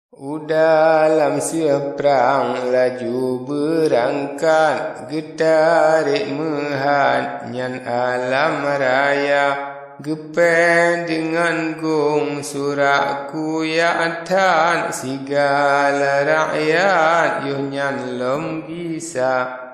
Dalam seperang laju berangkat, getarik mehan nyan alam raya, gepen dengan gong surak kuyatan, segala rakyat yo nyan lom bisa.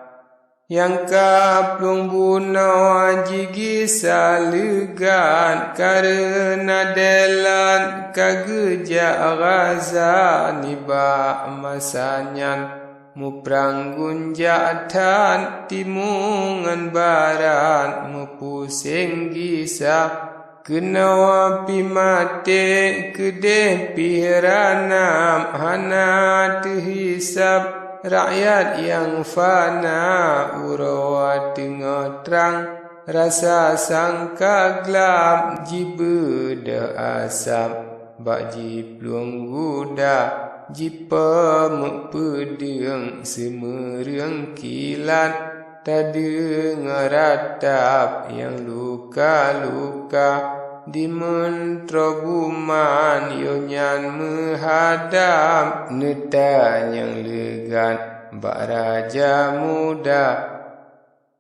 Yang kaplung bunaw jigi salegan, karena delan kageja gaza niba masanyan, mupranggun jatan timungan baran mupusing gisa, kenawa pimate kedeh piranam hana terhisap. Rakyat yang fana urawa tengah terang, rasa sangka gelap jibeda asap, bak jipluang guda jipa mepedeng semerang kilat, tak dengar ratap yang luka-luka. Di mentro buman yo nyan menghadap, netan yang legan bak raja muda,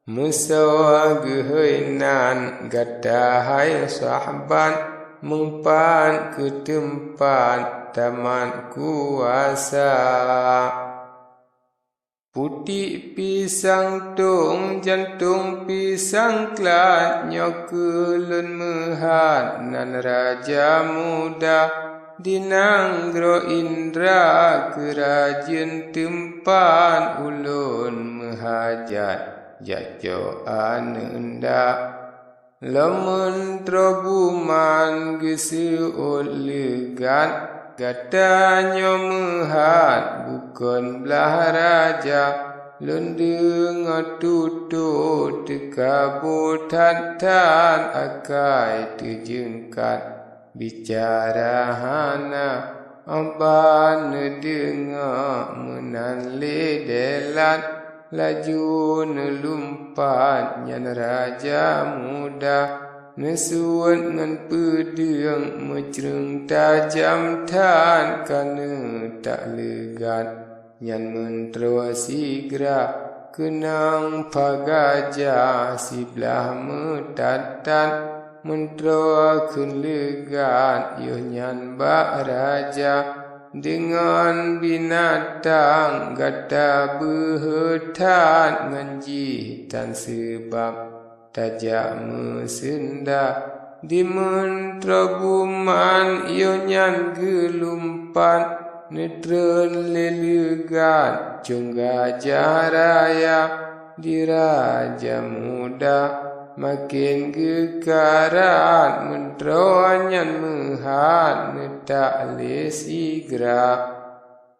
mesawa gehainan gatahai sahabat, mempan ke tempat taman kuasa. Putih pisang tung jantung pisang klat, nyokulun mehat nan raja muda, dinanggro indra kerajaan tempat ulun mehajat jajo anenda. Lamun trobuman geseul legat, katanya mehat bukan belah raja, lendeng tutut tekabutatan akai terjengkat, bicara hana aban dengar menan ledelat, laju nelumpat nyan raja muda. Nesuat ngan pedang mecereng tajam tan, kana tak legat nyan mentera sigra, kenang pagaja sebelah metatan, mentera kun legat yo nyan bak raja, dengan binatang gata behetan nganji tan sebab tajak mesenda. Di mentera buman yo nyan gelumpan, netren lelegan cung gajah raya, di raja muda makin gekaran, mentera nyan mehat netak lesigra.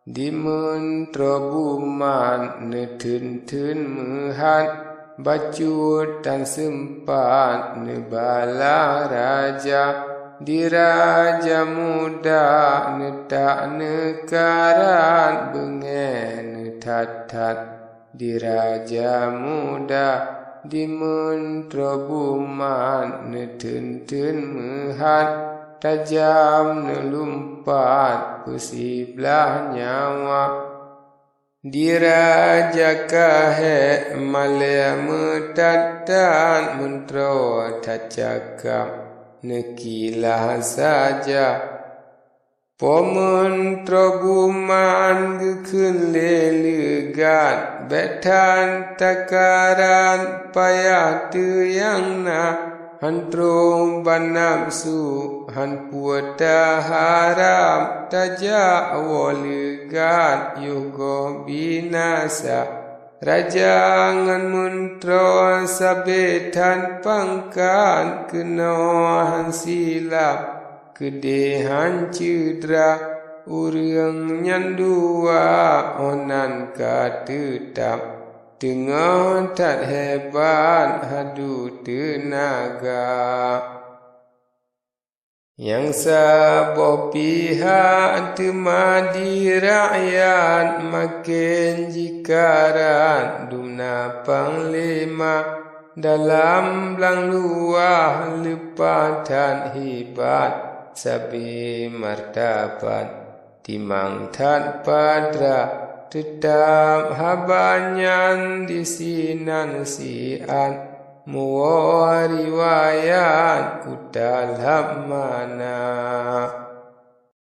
Di mentera buman neten-ten mehat, bacut dan sempat nebala raja, di raja muda netak nekaran bengen tat-tat. Di raja muda di mentera buman neten-ten mehat, tajam nelumpat pesiblah nyawa. Di raja kahe malaya metatan, mentera tak cakap nekilah saja. Pementera buman gekun lelegan, betan takaran payah yang na, hantrum ban nafsu han puata haram, tajak walegan yoga binasa. Raja ngan mentera sabetan pangkan, kenohan silap kedehan cedera, urang nyan dua onan ka tetap, tengah tak hebat hadu tenaga. Yang saboh pihak temadi rakyat, makin jikaran dumna panglima, dalam belang luah lepatan hebat, sabi martabat timang tat padra tetap habanyan di sinan sian muwa riwayat udalam mana